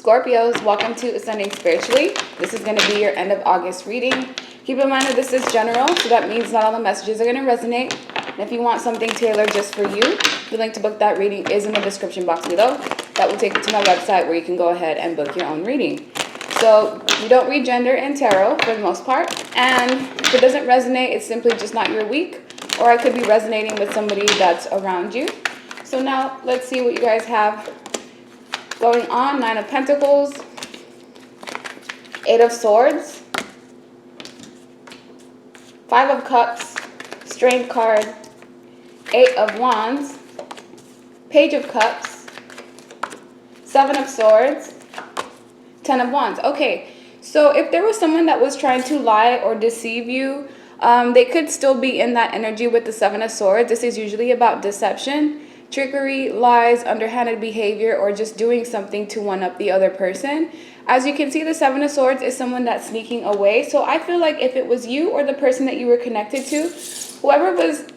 Scorpios, welcome to Ascending Spiritually. This is going to be your end of August reading. Keep in mind that this is general, so that means not all the messages are going to resonate. And if you want something tailored just for you, the link to book that reading is in the description box below. That will take you to my website where you can go ahead and book your own reading. So we don't read gender and tarot for the most part. And if it doesn't resonate, it's simply just not your week. Or I could be resonating with somebody that's around you. So now let's see what you guys have going on. 9 of Pentacles, 8 of Swords, 5 of Cups, Strength card, 8 of Wands, Page of Cups, 7 of Swords, 10 of Wands. Okay, so if there was someone that was trying to lie or deceive you, they could still be in that energy with the 7 of Swords. This is usually about deception, trickery, lies, underhanded behavior, or just doing something to one-up the other person. As you can see, the 7 of Swords is someone that's sneaking away. So I feel like if it was you or the person that you were connected to, whoever was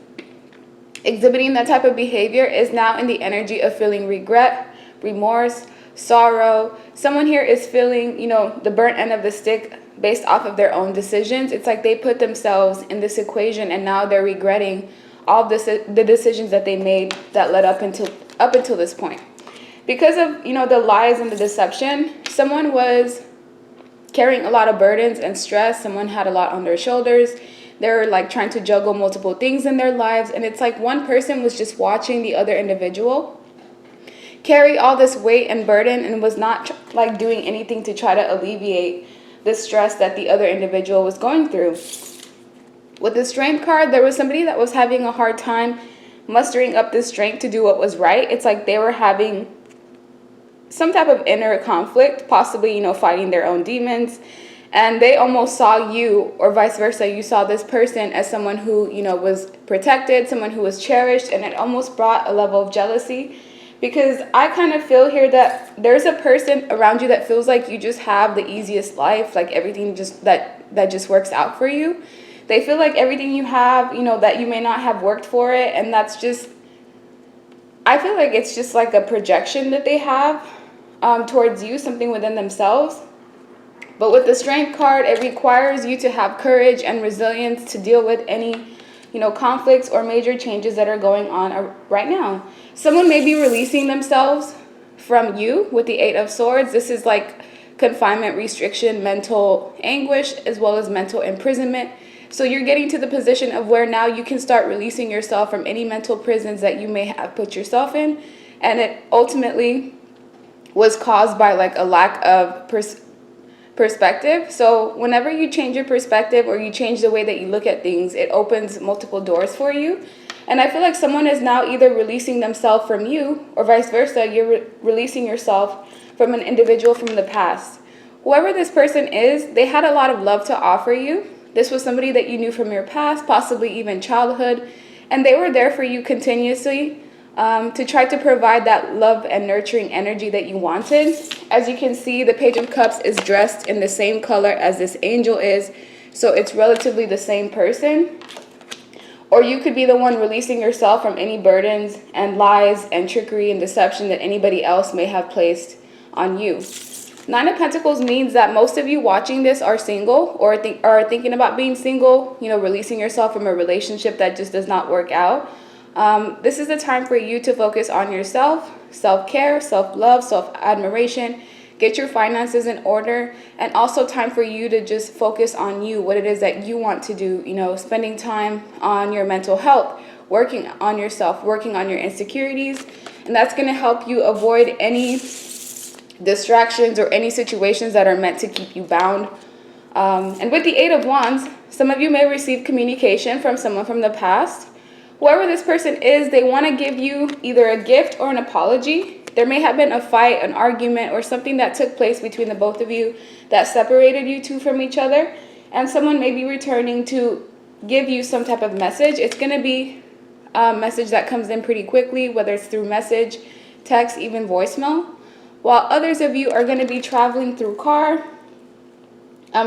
exhibiting that type of behavior is now in the energy of feeling regret, remorse, sorrow. Someone here is feeling, the burnt end of the stick based off of their own decisions. It's like they put themselves in this equation and now they're regretting all of the decisions that they made that led up until this point. Because of, the lies and the deception, someone was carrying a lot of burdens and stress. Someone had a lot on their shoulders. They're like trying to juggle multiple things in their lives. And it's like one person was just watching the other individual carry all this weight and burden and was not like doing anything to try to alleviate the stress that the other individual was going through. With the Strength card, there was somebody that was having a hard time mustering up the strength to do what was right. It's like they were having some type of inner conflict, possibly, fighting their own demons. And they almost saw you, or vice versa, you saw this person as someone who, was protected, someone who was cherished, and it almost brought a level of jealousy. Because I kind of feel here that there's a person around you that feels like you just have the easiest life, like everything just that just works out for you. They feel like everything you have, that you may not have worked for it. And that's just, I feel like it's just like a projection that they have towards you, something within themselves. But with the Strength card, it requires you to have courage and resilience to deal with any, conflicts or major changes that are going on right now. Someone may be releasing themselves from you with the 8 of Swords. This is like confinement, restriction, mental anguish, as well as mental imprisonment. So you're getting to the position of where now you can start releasing yourself from any mental prisons that you may have put yourself in. And it ultimately was caused by like a lack of perspective. So whenever you change your perspective or you change the way that you look at things, it opens multiple doors for you. And I feel like someone is now either releasing themselves from you or vice versa. You're releasing yourself from an individual from the past. Whoever this person is, they had a lot of love to offer you. This was somebody that you knew from your past, possibly even childhood, and they were there for you continuously to try to provide that love and nurturing energy that you wanted. As you can see, the Page of Cups is dressed in the same color as this angel is, so it's relatively the same person. Or you could be the one releasing yourself from any burdens and lies and trickery and deception that anybody else may have placed on you. 9 of Pentacles means that most of you watching this are single or are thinking about being single, releasing yourself from a relationship that just does not work out. This is the time for you to focus on yourself, self-care, self-love, self-admiration, get your finances in order, and also time for you to just focus on you, what it is that you want to do, spending time on your mental health, working on yourself, working on your insecurities, and that's going to help you avoid any distractions or any situations that are meant to keep you bound. And with the 8 of Wands, some of you may receive communication from someone from the past. Whoever this person is, they want to give you either a gift or an apology. There may have been a fight, an argument, or something that took place between the both of you that separated you two from each other. And someone may be returning to give you some type of message. It's going to be a message that comes in pretty quickly, whether it's through message, text, even voicemail. While others of you are going to be traveling through car,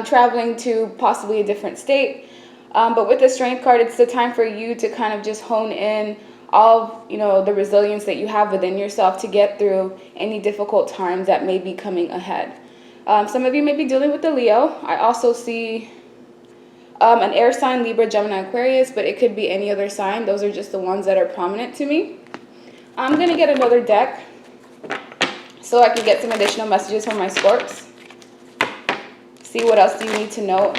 traveling to possibly a different state. But with the Strength card, it's the time for you to kind of just hone in all of, you know, the resilience that you have within yourself to get through any difficult times that may be coming ahead. Some of you may be dealing with the Leo. I also see an air sign, Libra, Gemini, Aquarius, but it could be any other sign. Those are just the ones that are prominent to me. I'm going to get another deck so I can get some additional messages from my Scorps. See what else do you need to know.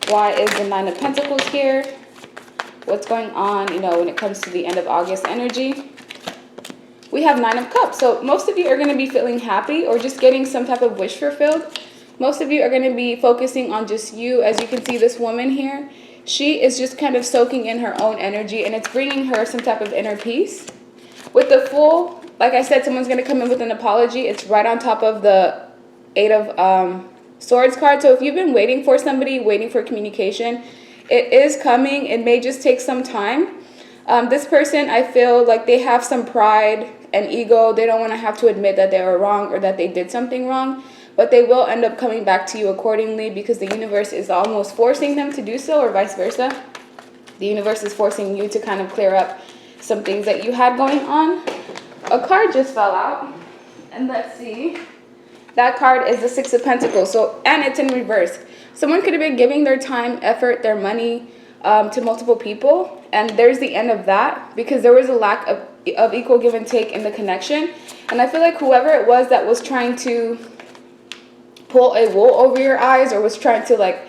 Why is the Nine of Pentacles here? What's going on, you know, when it comes to the end of August energy? We have Nine of Cups. So most of you are going to be feeling happy or just getting some type of wish fulfilled. Most of you are going to be focusing on just you. As you can see, this woman here, she is just kind of soaking in her own energy, and it's bringing her some type of inner peace. With the Fool, like I said, someone's going to come in with an apology. It's right on top of the Eight of Swords card. So if you've been waiting for somebody, waiting for communication, it is coming. It may just take some time. This person, I feel like they have some pride and ego. They don't want to have to admit that they were wrong or that they did something wrong. But they will end up coming back to you accordingly because the universe is almost forcing them to do so, or vice versa. The universe is forcing you to kind of clear up some things that you had going on. A card just fell out. And let's see. That card is the Six of Pentacles. So, and it's in reverse. Someone could have been giving their time, effort, their money to multiple people. And there's the end of that because there was a lack of equal give and take in the connection. And I feel like whoever it was that was trying to pull a wool over your eyes or was trying to like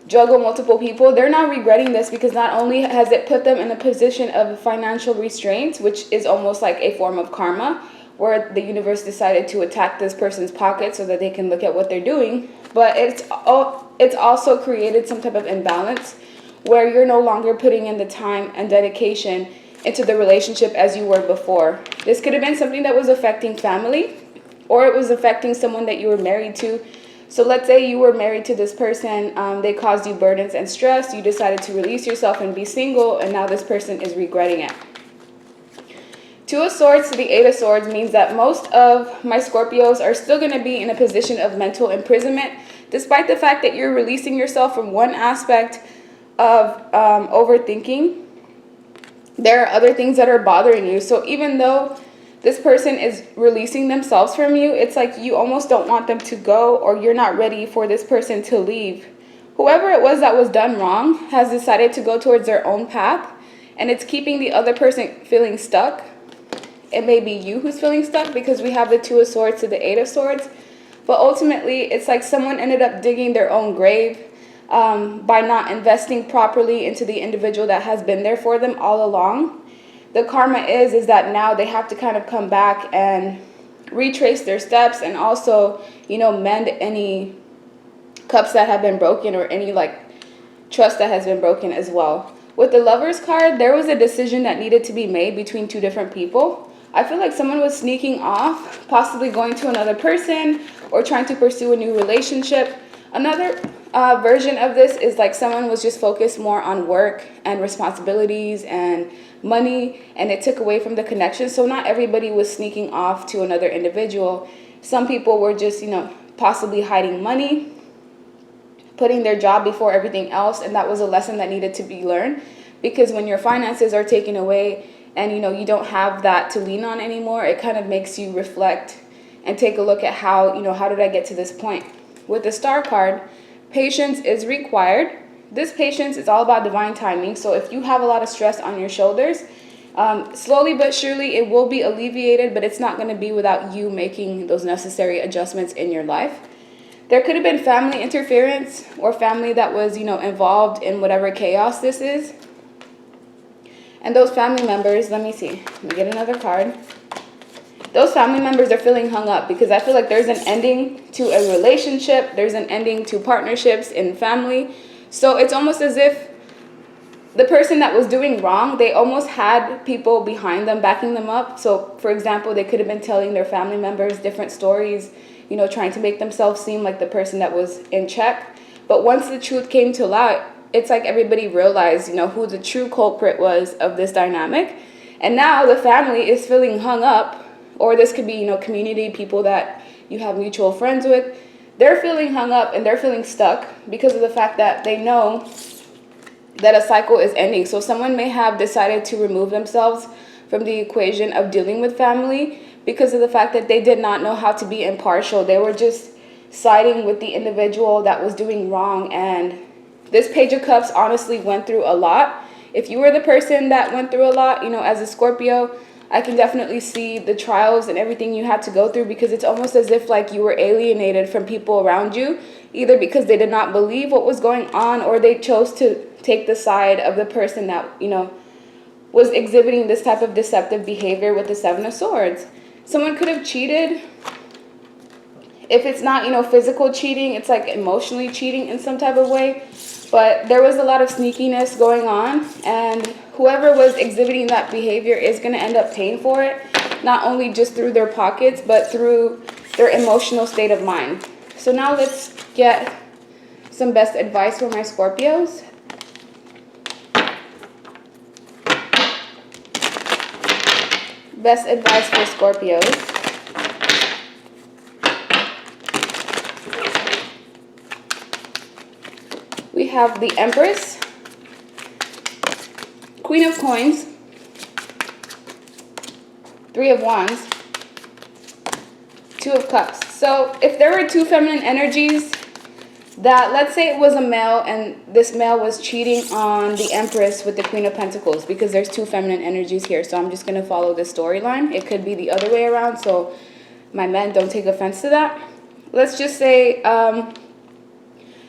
juggle multiple people, they're now regretting this because not only has it put them in a position of financial restraint, which is almost like a form of karma, where the universe decided to attack this person's pocket so that they can look at what they're doing, but it's also created some type of imbalance where you're no longer putting in the time and dedication into the relationship as you were before. This could have been something that was affecting family, or it was affecting someone that you were married to. So let's say you were married to this person, they caused you burdens and stress, you decided to release yourself and be single, and now this person is regretting it. Two of Swords to the Eight of Swords means that most of my Scorpios are still going to be in a position of mental imprisonment, despite the fact that you're releasing yourself from one aspect of overthinking. There are other things that are bothering you. So even though this person is releasing themselves from you, it's like you almost don't want them to go, or you're not ready for this person to leave. Whoever it was that was done wrong has decided to go towards their own path, and it's keeping the other person feeling stuck. It may be you who's feeling stuck because we have the Two of Swords to the Eight of Swords. But ultimately, it's like someone ended up digging their own grave by not investing properly into the individual that has been there for them all along. The karma is that now they have to kind of come back and retrace their steps, and also, you know, mend any cups that have been broken, or any like trust that has been broken as well. With the Lovers card, there was a decision that needed to be made between two different people. I feel like someone was sneaking off, possibly going to another person or trying to pursue a new relationship. Another version of this is like someone was just focused more on work and responsibilities and money, and it took away from the connection. So not everybody was sneaking off to another individual. Some people were just, you know, possibly hiding money, putting their job before everything else, and that was a lesson that needed to be learned, because when your finances are taken away and, you know, you don't have that to lean on anymore, it kind of makes you reflect and take a look at how, you know, how did I get to this point? With the Star card, patience is required. This patience is all about divine timing. So if you have a lot of stress on your shoulders, slowly but surely it will be alleviated, but it's not going to be without you making those necessary adjustments in your life. There could have been family interference or family that was, you know, involved in whatever chaos this is. And those family members, let me see, let me get another card. Those family members are feeling hung up because I feel like there's an ending to a relationship. There's an ending to partnerships in family. So it's almost as if the person that was doing wrong, they almost had people behind them backing them up. So, for example, they could have been telling their family members different stories, you know, trying to make themselves seem like the person that was in check. But once the truth came to light, it's like everybody realized, you know, who the true culprit was of this dynamic. And now the family is feeling hung up, or this could be, you know, community, people that you have mutual friends with. They're feeling hung up and they're feeling stuck because of the fact that they know that a cycle is ending. So someone may have decided to remove themselves from the equation of dealing with family because of the fact that they did not know how to be impartial. They were just siding with the individual that was doing wrong. And this Page of Cups honestly went through a lot. If you were the person that went through a lot, you know, as a Scorpio, I can definitely see the trials and everything you had to go through, because it's almost as if like you were alienated from people around you, either because they did not believe what was going on or they chose to take the side of the person that, you know, was exhibiting this type of deceptive behavior with the Seven of Swords. Someone could have cheated. If it's not, you know, physical cheating, it's like emotionally cheating in some type of way. But there was a lot of sneakiness going on, and whoever was exhibiting that behavior is going to end up paying for it, not only just through their pockets, but through their emotional state of mind. So now let's get some best advice for my Scorpios. Best advice for Scorpios. We have the Empress, Queen of Coins, Three of Wands, Two of Cups. So if there were two feminine energies that, let's say it was a male and this male was cheating on the Empress with the Queen of Pentacles, because there's two feminine energies here. So I'm just going to follow this storyline. It could be the other way around, so my men don't take offense to that. Let's just say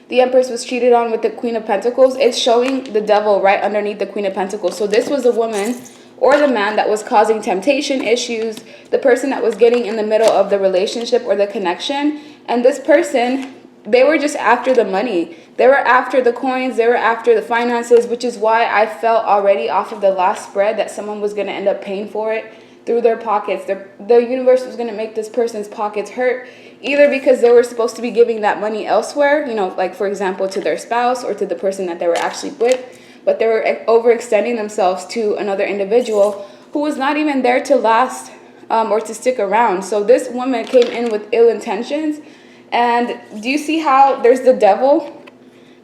the Empress was cheated on with the Queen of Pentacles. It's showing the devil right underneath the Queen of Pentacles. So this was a woman or the man that was causing temptation issues, the person that was getting in the middle of the relationship or the connection. And this person, they were just after the money. They were after the coins. They were after the finances, which is why I felt already off of the last spread that someone was going to end up paying for it through their pockets. The universe was going to make this person's pockets hurt, either because they were supposed to be giving that money elsewhere, you know, like for example to their spouse or to the person that they were actually with, but they were overextending themselves to another individual who was not even there to last or to stick around. So this woman came in with ill intentions. And do you see how there's the devil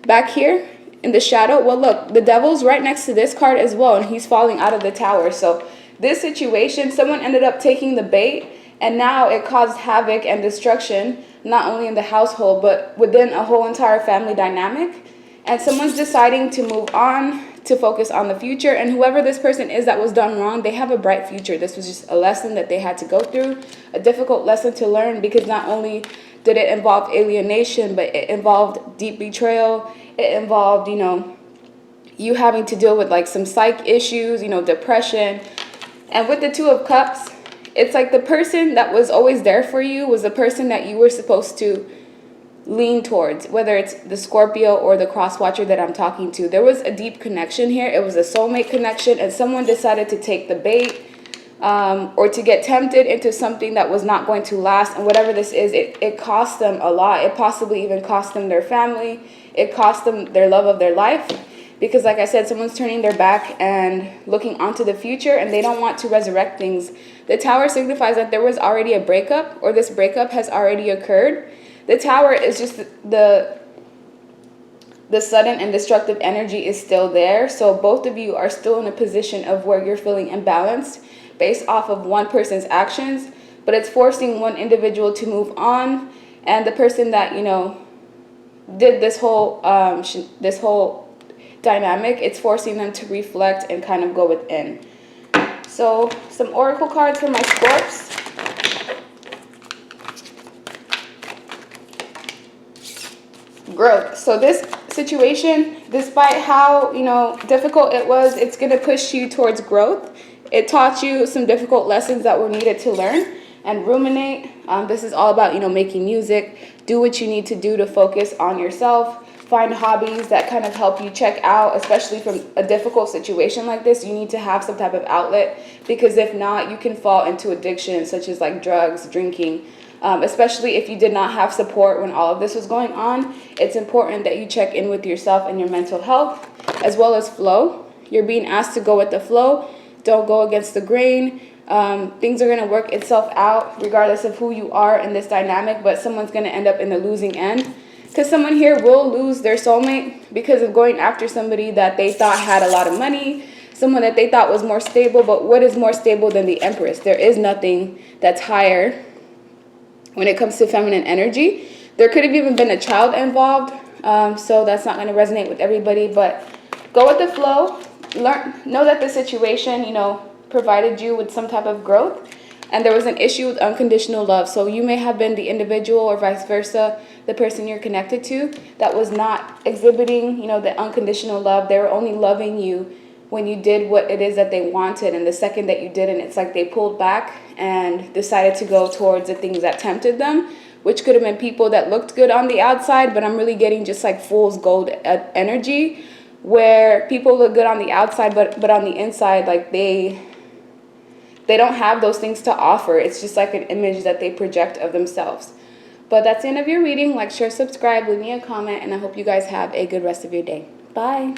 back here in the shadow? Well, look, the devil's right next to this card as well, and he's falling out of the tower. So this situation, someone ended up taking the bait, and now it caused havoc and destruction, not only in the household, but within a whole entire family dynamic. And someone's deciding to move on, to focus on the future. And whoever this person is that was done wrong, they have a bright future. This was just a lesson that they had to go through, a difficult lesson to learn, because not only did it involve alienation, but it involved deep betrayal. It involved, you know, you having to deal with like some psych issues, you know, depression. And with the Two of Cups, it's like the person that was always there for you was the person that you were supposed to lean towards, whether it's the Scorpio or the cross watcher that I'm talking to. There was a deep connection here. It was a soulmate connection, and someone decided to take the bait or to get tempted into something that was not going to last. And whatever this is, it cost them a lot. It possibly even cost them their family. It cost them their love of their life. Because like I said, someone's turning their back and looking onto the future, and they don't want to resurrect things. The Tower signifies that there was already a breakup, or this breakup has already occurred. The Tower is just the sudden and destructive energy is still there. So both of you are still in a position of where you're feeling imbalanced based off of one person's actions, but it's forcing one individual to move on. And the person that, you know, did this whole dynamic, it's forcing them to reflect and kind of go within. So some oracle cards for my Scorps. Growth. So this situation, despite how, you know, difficult it was, it's going to push you towards growth. It taught you some difficult lessons that were needed to learn and ruminate. This is all about, you know, making music. Do what you need to do to focus on yourself. Find hobbies that kind of help you check out, especially from a difficult situation like this. You need to have some type of outlet, because if not, you can fall into addiction such as like drugs, drinking. Especially if you did not have support when all of this was going on. It's important that you check in with yourself and your mental health, as well as flow. You're being asked to go with the flow. Don't go against the grain. Things are going to work itself out regardless of who you are in this dynamic, but someone's going to end up in the losing end, because someone here will lose their soulmate because of going after somebody that they thought had a lot of money, someone that they thought was more stable. But what is more stable than the Empress? There is nothing that's higher when it comes to feminine energy. There could have even been a child involved, so that's not going to resonate with everybody, but go with the flow. Know that the situation, you know, provided you with some type of growth, and there was an issue with unconditional love. So you may have been the individual, or vice versa, the person you're connected to, that was not exhibiting, you know, the unconditional love. They were only loving you when you did what it is that they wanted, and the second that you didn't, it's like they pulled back and decided to go towards the things that tempted them, which could have been people that looked good on the outside, but I'm really getting just like fool's gold energy, where people look good on the outside, but on the inside, like they don't have those things to offer. It's just like an image that they project of themselves. But that's the end of your reading. Like, share, subscribe, leave me a comment, and I hope you guys have a good rest of your day. Bye.